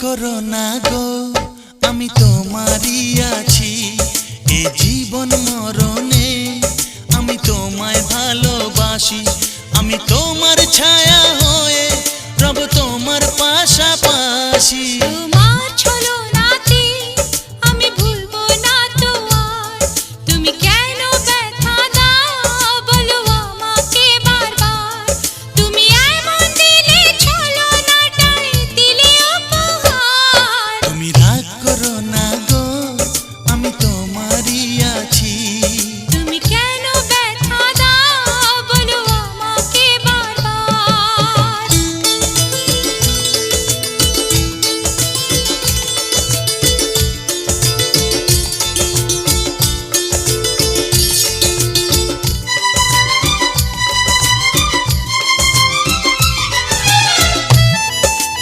করো না গো, আমি তোমারই আছি। এ জীবন মরণে আমি তোমায় ভালোবাসি। আমি তোমার ছায়া হয়ে রব তোমার পাশাপাশি।